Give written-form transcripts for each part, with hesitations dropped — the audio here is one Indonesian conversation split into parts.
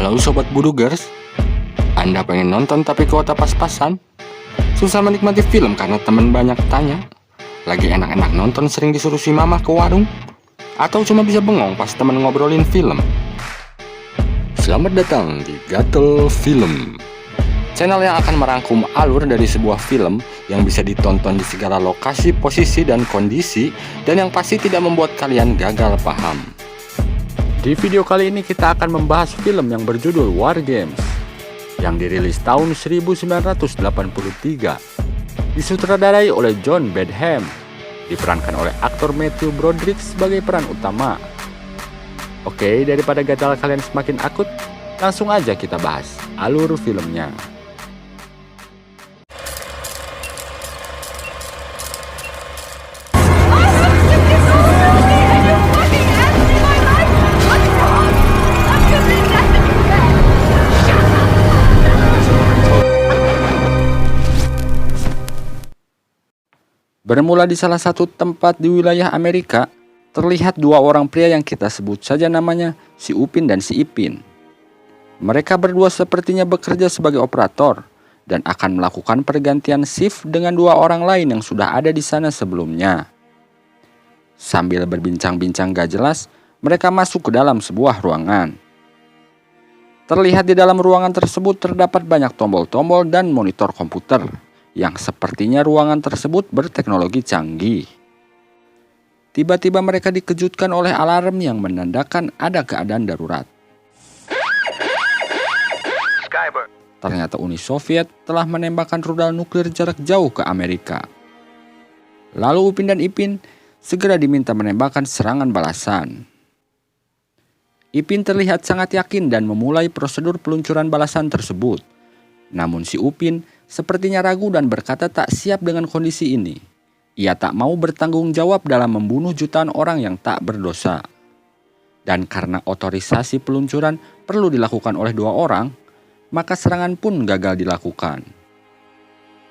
Halo Sobat Budugers, Anda pengen nonton tapi kuota pas-pasan? Susah menikmati film karena teman banyak tanya? Lagi enak-enak nonton sering disuruh si mama ke warung? Atau cuma bisa bengong pas teman ngobrolin film? Selamat datang di Gatel Film, channel yang akan merangkum alur dari sebuah film yang bisa ditonton di segala lokasi, posisi, dan kondisi, dan yang pasti tidak membuat kalian gagal paham. Di video kali ini kita akan membahas film yang berjudul War Games yang dirilis tahun 1983, disutradarai oleh John Badham, diperankan oleh aktor Matthew Broderick sebagai peran utama. Oke, daripada gatal kalian semakin akut, langsung aja kita bahas alur filmnya. Bermula di salah satu tempat di wilayah Amerika, terlihat dua orang pria yang kita sebut saja namanya si Upin dan si Ipin. Mereka berdua sepertinya bekerja sebagai operator dan akan melakukan pergantian shift dengan dua orang lain yang sudah ada di sana sebelumnya. Sambil berbincang-bincang gak jelas, mereka masuk ke dalam sebuah ruangan. Terlihat di dalam ruangan tersebut terdapat banyak tombol-tombol dan monitor komputer, yang sepertinya ruangan tersebut berteknologi canggih. Tiba-tiba mereka dikejutkan oleh alarm yang menandakan ada keadaan darurat. Ternyata Uni Soviet telah menembakkan rudal nuklir jarak jauh ke Amerika. Lalu Upin dan Ipin segera diminta menembakkan serangan balasan. Ipin terlihat sangat yakin dan memulai prosedur peluncuran balasan tersebut. Namun si Upin sepertinya ragu dan berkata tak siap dengan kondisi ini. Ia tak mau bertanggung jawab dalam membunuh jutaan orang yang tak berdosa. Dan karena otorisasi peluncuran perlu dilakukan oleh dua orang, maka serangan pun gagal dilakukan.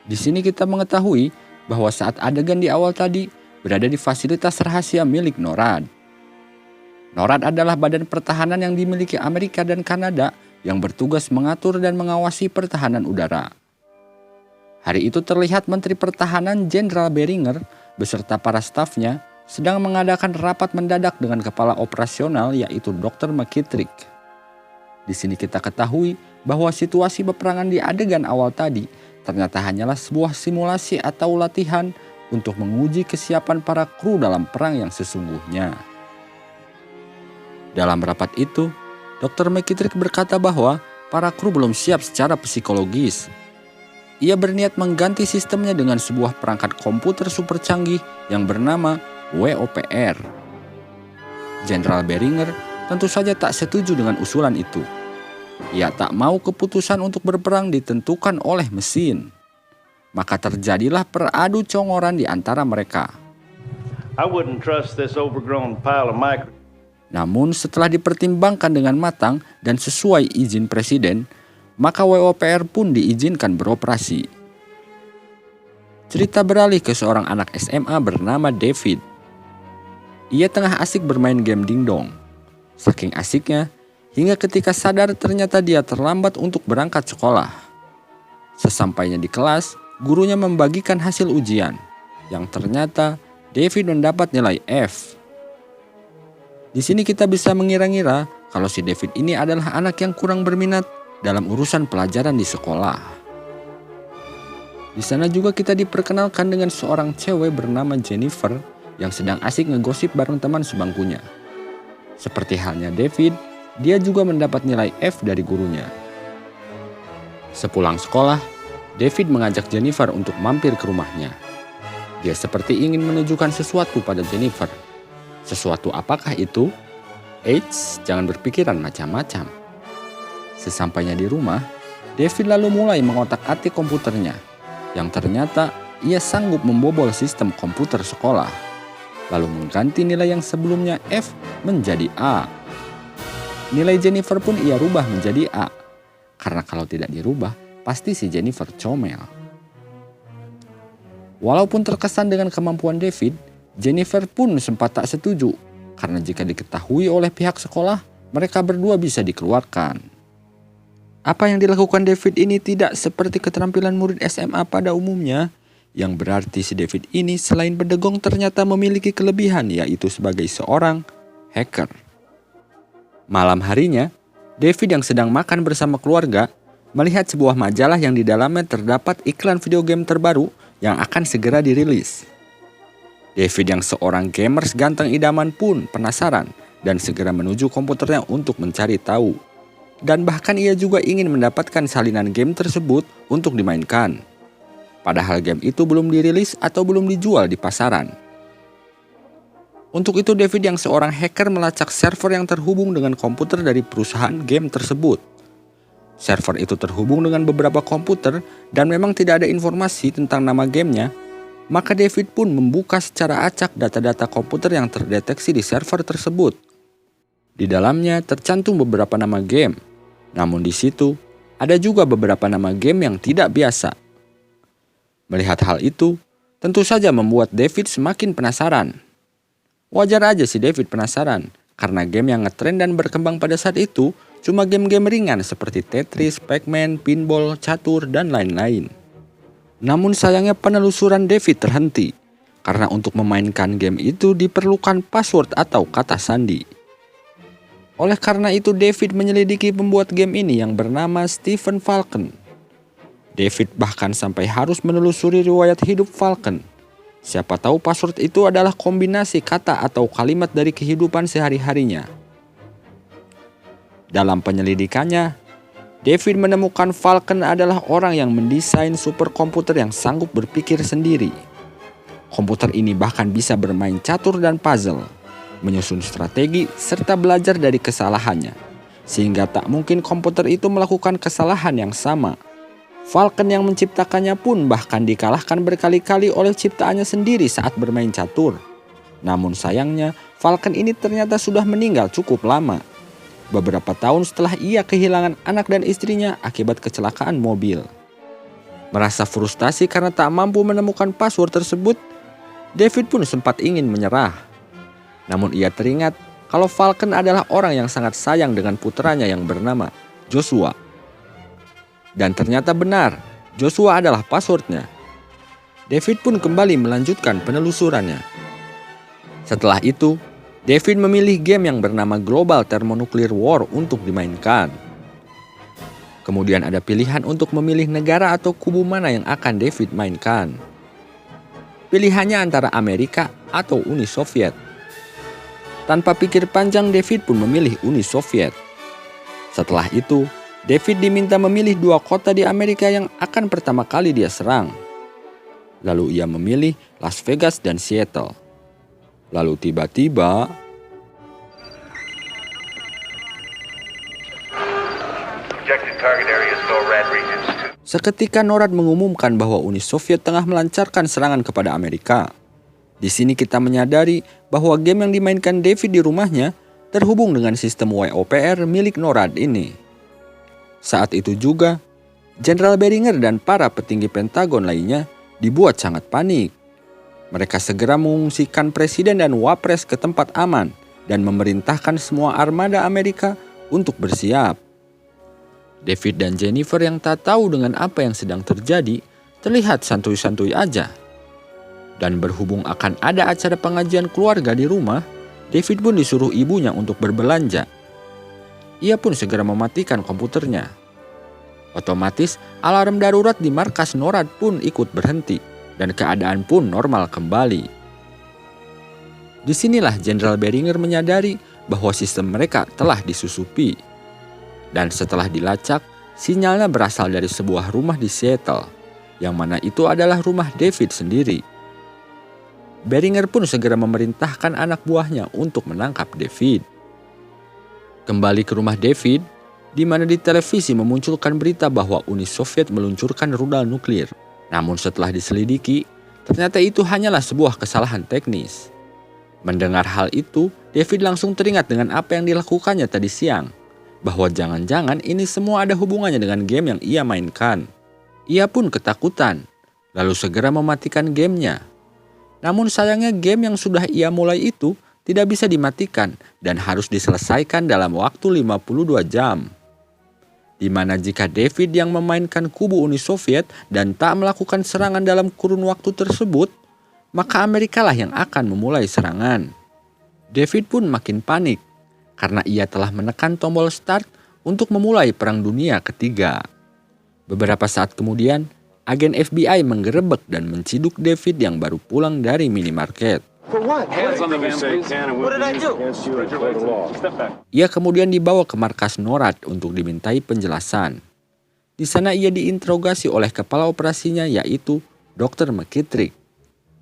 Di sini kita mengetahui bahwa saat adegan di awal tadi berada di fasilitas rahasia milik NORAD. NORAD adalah badan pertahanan yang dimiliki Amerika dan Kanada yang bertugas mengatur dan mengawasi pertahanan udara. Hari itu terlihat Menteri Pertahanan Jenderal Beringer beserta para stafnya sedang mengadakan rapat mendadak dengan kepala operasional yaitu Dr. McKittrick. Di sini kita ketahui bahwa situasi peperangan di adegan awal tadi ternyata hanyalah sebuah simulasi atau latihan untuk menguji kesiapan para kru dalam perang yang sesungguhnya. Dalam rapat itu, Dr. McKittrick berkata bahwa para kru belum siap secara psikologis. Ia berniat mengganti sistemnya dengan sebuah perangkat komputer super canggih yang bernama WOPR. Jenderal Beringer tentu saja tak setuju dengan usulan itu. Ia tak mau keputusan untuk berperang ditentukan oleh mesin. Maka terjadilah peradu congoran di antara mereka. Namun setelah dipertimbangkan dengan matang dan sesuai izin presiden, maka WOPR pun diizinkan beroperasi. Cerita beralih ke seorang anak SMA bernama David. Ia tengah asik bermain game dingdong. Saking asiknya, hingga ketika sadar ternyata dia terlambat untuk berangkat sekolah. Sesampainya di kelas, gurunya membagikan hasil ujian, yang ternyata David mendapat nilai F. Di sini kita bisa mengira-ngira kalau si David ini adalah anak yang kurang berminat dalam urusan pelajaran di sekolah. Di sana juga kita diperkenalkan dengan seorang cewek bernama Jennifer yang sedang asik ngegosip bareng teman sebangkunya. Seperti halnya David, dia juga mendapat nilai F dari gurunya. Sepulang sekolah, David mengajak Jennifer untuk mampir ke rumahnya. Dia seperti ingin menunjukkan sesuatu pada Jennifer. Sesuatu apakah itu? Eits, jangan berpikiran macam-macam. Sesampainya di rumah, David lalu mulai mengotak-atik komputernya, yang ternyata ia sanggup membobol sistem komputer sekolah, lalu mengganti nilai yang sebelumnya F menjadi A. Nilai Jennifer pun ia rubah menjadi A, karena kalau tidak dirubah, pasti si Jennifer comel. Walaupun terkesan dengan kemampuan David, Jennifer pun sempat tak setuju, karena jika diketahui oleh pihak sekolah, mereka berdua bisa dikeluarkan. Apa yang dilakukan David ini tidak seperti keterampilan murid SMA pada umumnya, yang berarti si David ini selain berdegong ternyata memiliki kelebihan, yaitu sebagai seorang hacker. Malam harinya, David yang sedang makan bersama keluarga melihat sebuah majalah yang di dalamnya terdapat iklan video game terbaru yang akan segera dirilis. David yang seorang gamers ganteng idaman pun penasaran dan segera menuju komputernya untuk mencari tahu. Dan bahkan ia juga ingin mendapatkan salinan game tersebut untuk dimainkan. Padahal game itu belum dirilis atau belum dijual di pasaran. Untuk itu David yang seorang hacker melacak server yang terhubung dengan komputer dari perusahaan game tersebut. Server itu terhubung dengan beberapa komputer dan memang tidak ada informasi tentang nama gamenya. Maka David pun membuka secara acak data-data komputer yang terdeteksi di server tersebut. Di dalamnya tercantum beberapa nama game. Namun di situ ada juga beberapa nama game yang tidak biasa. Melihat hal itu, tentu saja membuat David semakin penasaran. Wajar aja si David penasaran, karena game yang ngetren dan berkembang pada saat itu cuma game-game ringan seperti Tetris, Pac-Man, pinball, catur, dan lain-lain. Namun sayangnya penelusuran David terhenti, karena untuk memainkan game itu diperlukan password atau kata sandi. Oleh karena itu David menyelidiki pembuat game ini yang bernama Stephen Falcon. David bahkan sampai harus menelusuri riwayat hidup Falcon. Siapa tahu password itu adalah kombinasi kata atau kalimat dari kehidupan sehari-harinya. Dalam penyelidikannya, David menemukan Falcon adalah orang yang mendesain superkomputer yang sanggup berpikir sendiri. Komputer ini bahkan bisa bermain catur dan puzzle, menyusun strategi, serta belajar dari kesalahannya. Sehingga tak mungkin komputer itu melakukan kesalahan yang sama. Falcon yang menciptakannya pun bahkan dikalahkan berkali-kali oleh ciptaannya sendiri saat bermain catur. Namun sayangnya, Falcon ini ternyata sudah meninggal cukup lama. Beberapa tahun setelah ia kehilangan anak dan istrinya akibat kecelakaan mobil. Merasa frustasi karena tak mampu menemukan password tersebut, David pun sempat ingin menyerah. Namun ia teringat kalau Falcon adalah orang yang sangat sayang dengan putranya yang bernama Joshua. Dan ternyata benar, Joshua adalah passwordnya. David pun kembali melanjutkan penelusurannya. Setelah itu, David memilih game yang bernama Global Thermonuclear War untuk dimainkan. Kemudian ada pilihan untuk memilih negara atau kubu mana yang akan David mainkan. Pilihannya antara Amerika atau Uni Soviet. Tanpa pikir panjang, David pun memilih Uni Soviet. Setelah itu, David diminta memilih 2 kota di Amerika yang akan pertama kali dia serang. Lalu ia memilih Las Vegas dan Seattle. Lalu tiba-tiba seketika NORAD mengumumkan bahwa Uni Soviet tengah melancarkan serangan kepada Amerika. Di sini kita menyadari bahwa game yang dimainkan David di rumahnya terhubung dengan sistem WOPR milik NORAD ini. Saat itu juga, Jenderal Beringer dan para petinggi Pentagon lainnya dibuat sangat panik. Mereka segera mengungsikan presiden dan wapres ke tempat aman dan memerintahkan semua armada Amerika untuk bersiap. David dan Jennifer yang tak tahu dengan apa yang sedang terjadi terlihat santuy-santuy aja. Dan berhubung akan ada acara pengajian keluarga di rumah, David pun disuruh ibunya untuk berbelanja. Ia pun segera mematikan komputernya. Otomatis alarm darurat di markas NORAD pun ikut berhenti dan keadaan pun normal kembali. Disinilah Jenderal Beringer menyadari bahwa sistem mereka telah disusupi. Dan setelah dilacak, sinyalnya berasal dari sebuah rumah di Seattle, yang mana itu adalah rumah David sendiri. Beringer pun segera memerintahkan anak buahnya untuk menangkap David. Kembali ke rumah David, di mana di televisi memunculkan berita bahwa Uni Soviet meluncurkan rudal nuklir. Namun setelah diselidiki, ternyata itu hanyalah sebuah kesalahan teknis. Mendengar hal itu, David langsung teringat dengan apa yang dilakukannya tadi siang, bahwa jangan-jangan ini semua ada hubungannya dengan game yang ia mainkan. Ia pun ketakutan, lalu segera mematikan gamenya. Namun sayangnya game yang sudah ia mulai itu tidak bisa dimatikan dan harus diselesaikan dalam waktu 52 jam. di mana jika David yang memainkan kubu Uni Soviet dan tak melakukan serangan dalam kurun waktu tersebut, maka Amerika lah yang akan memulai serangan. David pun makin panik karena ia telah menekan tombol start untuk memulai Perang Dunia Ketiga. Beberapa saat kemudian, agen FBI menggerebek dan menciduk David yang baru pulang dari minimarket. Ia kemudian dibawa ke markas NORAD untuk dimintai penjelasan. Di sana ia diinterogasi oleh kepala operasinya yaitu Dr. McKittrick.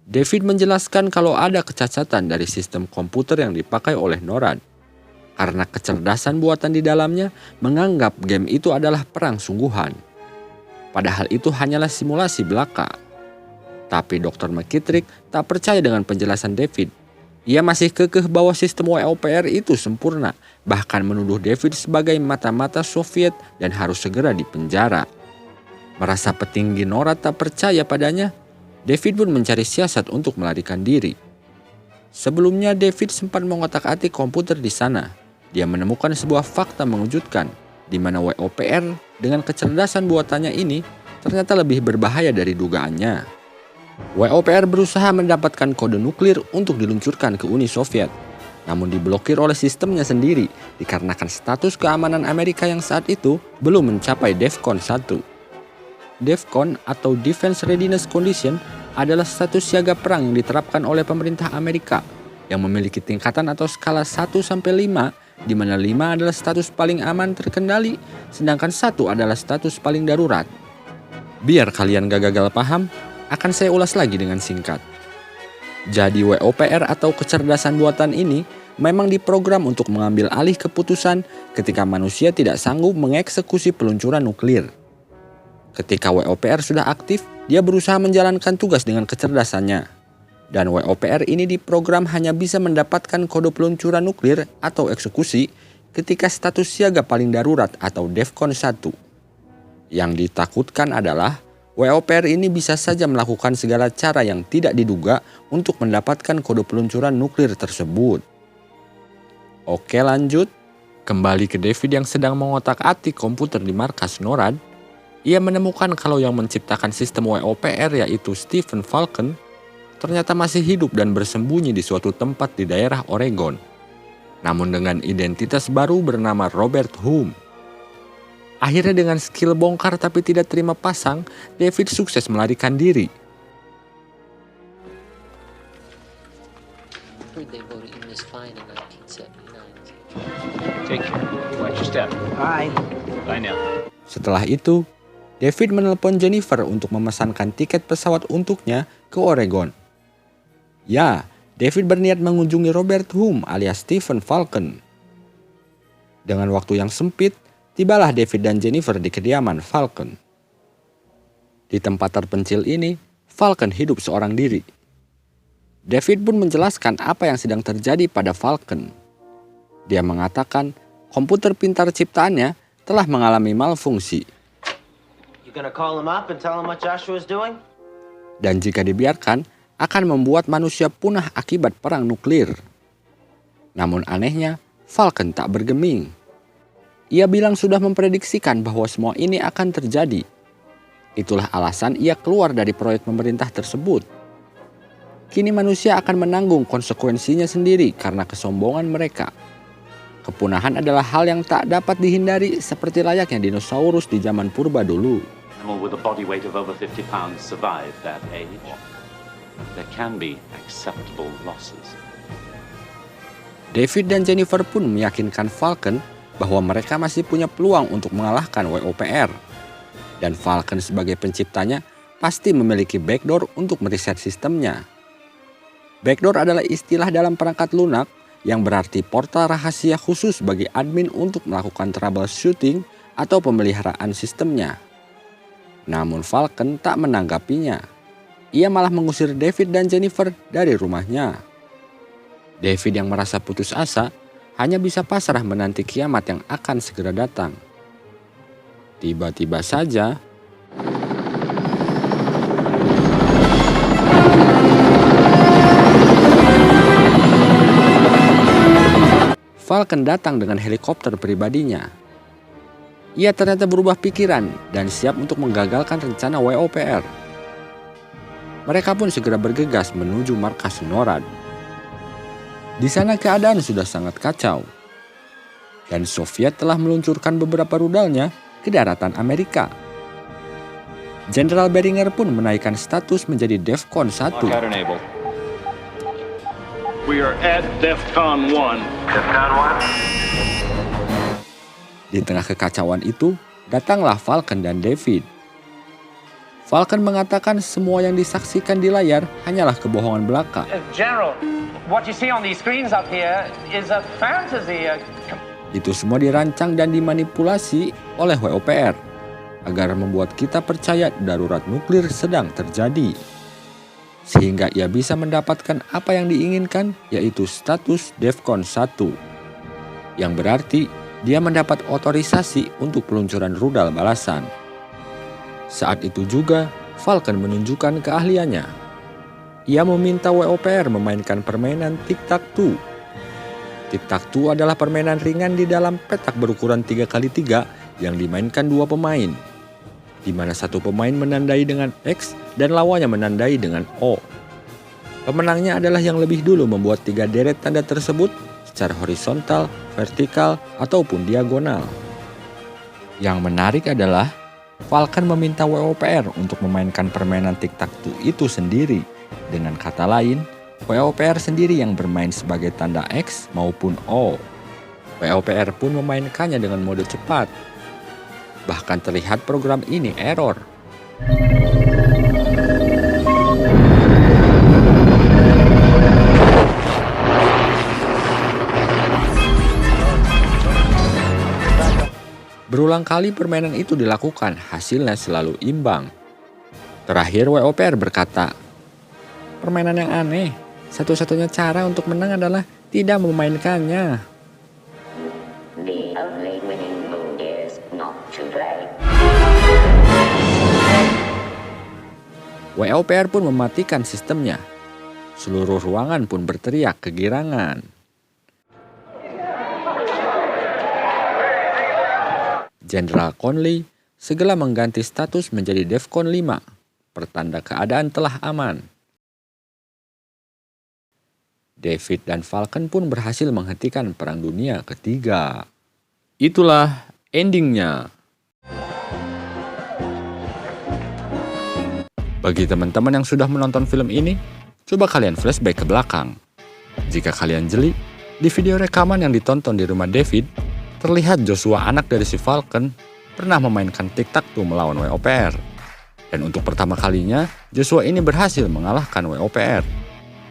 David menjelaskan kalau ada kecacatan dari sistem komputer yang dipakai oleh NORAD. Karena kecerdasan buatan di dalamnya menganggap game itu adalah perang sungguhan. Padahal itu hanyalah simulasi belaka. Tapi Dr. McKittrick tak percaya dengan penjelasan David. Ia masih kekeh bahwa sistem WOPR itu sempurna, bahkan menuduh David sebagai mata-mata Soviet dan harus segera dipenjara. Merasa petinggi NORAD tak percaya padanya, David pun mencari siasat untuk melarikan diri. Sebelumnya David sempat mengotak-atik komputer di sana. Dia menemukan sebuah fakta mengejutkan, di mana WOPR dengan kecerdasan buatannya ini ternyata lebih berbahaya dari dugaannya. WOPR berusaha mendapatkan kode nuklir untuk diluncurkan ke Uni Soviet, namun diblokir oleh sistemnya sendiri dikarenakan status keamanan Amerika yang saat itu belum mencapai DEFCON 1. DEFCON atau Defense Readiness Condition adalah status siaga perang yang diterapkan oleh pemerintah Amerika yang memiliki tingkatan atau skala 1-5, di mana 5 adalah status paling aman terkendali, sedangkan 1 adalah status paling darurat. Biar kalian gak gagal paham, akan saya ulas lagi dengan singkat. Jadi WOPR atau kecerdasan buatan ini memang diprogram untuk mengambil alih keputusan ketika manusia tidak sanggup mengeksekusi peluncuran nuklir. Ketika WOPR sudah aktif, dia berusaha menjalankan tugas dengan kecerdasannya. Dan WOPR ini diprogram hanya bisa mendapatkan kode peluncuran nuklir atau eksekusi ketika status siaga paling darurat atau DEFCON 1. Yang ditakutkan adalah WOPR ini bisa saja melakukan segala cara yang tidak diduga untuk mendapatkan kode peluncuran nuklir tersebut. Oke, lanjut. Kembali ke David yang sedang mengotak-atik komputer di markas NORAD. Ia menemukan kalau yang menciptakan sistem WOPR yaitu Stephen Falcon ternyata masih hidup dan bersembunyi di suatu tempat di daerah Oregon. Namun dengan identitas baru bernama Robert Hume. Akhirnya dengan skill bongkar tapi tidak terima pasang, David sukses melarikan diri. Setelah itu, David menelpon Jennifer untuk memesankan tiket pesawat untuknya ke Oregon. Ya, David berniat mengunjungi Robert Hume alias Stephen Falcon. Dengan waktu yang sempit, tibalah David dan Jennifer di kediaman Falcon. Di tempat terpencil ini, Falcon hidup seorang diri. David pun menjelaskan apa yang sedang terjadi pada Falcon. Dia mengatakan komputer pintar ciptaannya telah mengalami malfungsi. Dan jika dibiarkan, akan membuat manusia punah akibat perang nuklir. Namun anehnya, Falcon tak bergeming. Ia bilang sudah memprediksikan bahwa semua ini akan terjadi. Itulah alasan ia keluar dari proyek pemerintah tersebut. Kini manusia akan menanggung konsekuensinya sendiri karena kesombongan mereka. Kepunahan adalah hal yang tak dapat dihindari seperti layaknya dinosaurus di zaman purba dulu. David dan Jennifer pun meyakinkan Falcon bahwa mereka masih punya peluang untuk mengalahkan WOPR. Dan Falcon sebagai penciptanya pasti memiliki backdoor untuk mereset sistemnya. Backdoor adalah istilah dalam perangkat lunak yang berarti portal rahasia khusus bagi admin untuk melakukan troubleshooting atau pemeliharaan sistemnya. Namun Falcon tak menanggapinya. Ia malah mengusir David dan Jennifer dari rumahnya. David yang merasa putus asa hanya bisa pasrah menanti kiamat yang akan segera datang. Tiba-tiba saja, Falcon datang dengan helikopter pribadinya. ia ternyata berubah pikiran dan siap untuk menggagalkan rencana WOPR. Mereka pun segera bergegas menuju markas NORAD. Di sana keadaan sudah sangat kacau, dan Soviet telah meluncurkan beberapa rudalnya ke daratan Amerika. Jenderal Beringer pun menaikkan status menjadi DEFCON 1. We are at DEFCON 1. DEFCON 1. Di tengah kekacauan itu, datanglah Falcon dan David. Falcon mengatakan semua yang disaksikan di layar hanyalah kebohongan belaka. General, what you see on these screens up here is a fantasy. Itu semua dirancang dan dimanipulasi oleh WOPR agar membuat kita percaya darurat nuklir sedang terjadi. Sehingga ia bisa mendapatkan apa yang diinginkan, yaitu status DEFCON 1. Yang berarti dia mendapat otorisasi untuk peluncuran rudal balasan. Saat itu juga, Falcon menunjukkan keahliannya. Ia meminta WOPR memainkan permainan tic-tac-toe. Tic-tac-toe adalah permainan ringan di dalam petak berukuran 3x3 yang dimainkan dua pemain, di mana satu pemain menandai dengan X dan lawannya menandai dengan O. Pemenangnya adalah yang lebih dulu membuat 3 deret tanda tersebut secara horizontal, vertikal, ataupun diagonal. Yang menarik adalah Falcon meminta WOPR untuk memainkan permainan tic-tac-toe itu sendiri. Dengan kata lain, WOPR sendiri yang bermain sebagai tanda X maupun O. WOPR pun memainkannya dengan mode cepat. Bahkan terlihat program ini error. Berulang kali permainan itu dilakukan, hasilnya selalu imbang. Terakhir WOPR berkata, "Permainan yang aneh, satu-satunya cara untuk menang adalah tidak memainkannya." The only winning move is not to play. WOPR pun mematikan sistemnya. Seluruh ruangan pun berteriak kegirangan. Jenderal Conley segera mengganti status menjadi DEFCON 5, pertanda keadaan telah aman. David dan Falcon pun berhasil menghentikan Perang Dunia Ketiga. Itulah endingnya. Bagi teman-teman yang sudah menonton film ini, coba kalian flashback ke belakang. Jika kalian jeli, di video rekaman yang ditonton di rumah David, terlihat Joshua, anak dari si Falcon, pernah memainkan tic-tac-toe melawan WOPR. Dan untuk pertama kalinya, Joshua ini berhasil mengalahkan WOPR.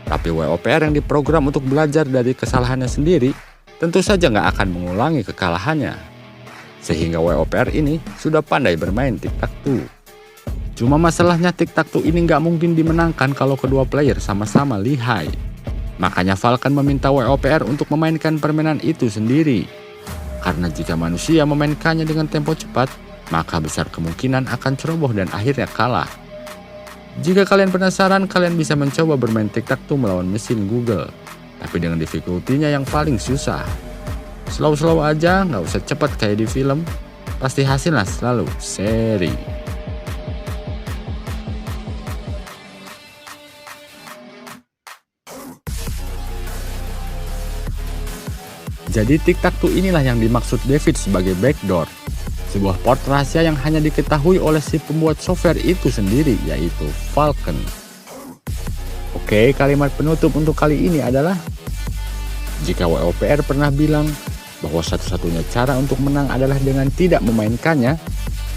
Tapi WOPR yang diprogram untuk belajar dari kesalahannya sendiri, tentu saja nggak akan mengulangi kekalahannya. Sehingga WOPR ini sudah pandai bermain tic-tac-toe. Cuma masalahnya tic-tac-toe ini nggak mungkin dimenangkan kalau kedua player sama-sama lihai. Makanya Falcon meminta WOPR untuk memainkan permainan itu sendiri. Karena jika manusia memainkannya dengan tempo cepat, maka besar kemungkinan akan ceroboh dan akhirnya kalah. Jika kalian penasaran, kalian bisa mencoba bermain tic-tac-toe melawan mesin Google. Tapi dengan difficulty-nya yang paling susah. Slow-slow aja, nggak usah cepat kayak di film. Pasti hasilnya selalu seri. Jadi tic-tac-toe inilah yang dimaksud David sebagai backdoor. Sebuah port rahasia yang hanya diketahui oleh si pembuat software itu sendiri, yaitu Falcon. Oke, kalimat penutup untuk kali ini adalah, jika WOPR pernah bilang bahwa satu-satunya cara untuk menang adalah dengan tidak memainkannya,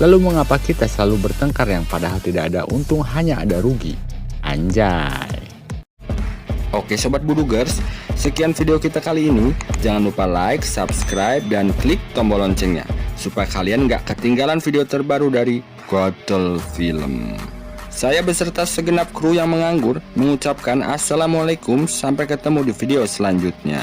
lalu mengapa kita selalu bertengkar yang padahal tidak ada untung, hanya ada rugi? Anjay. Oke Sobat Budugers, sekian video kita kali ini. Jangan lupa like, subscribe, dan klik tombol loncengnya supaya kalian gak ketinggalan video terbaru dari Godel Film. Saya beserta segenap kru yang menganggur mengucapkan assalamualaikum, sampai ketemu di video selanjutnya.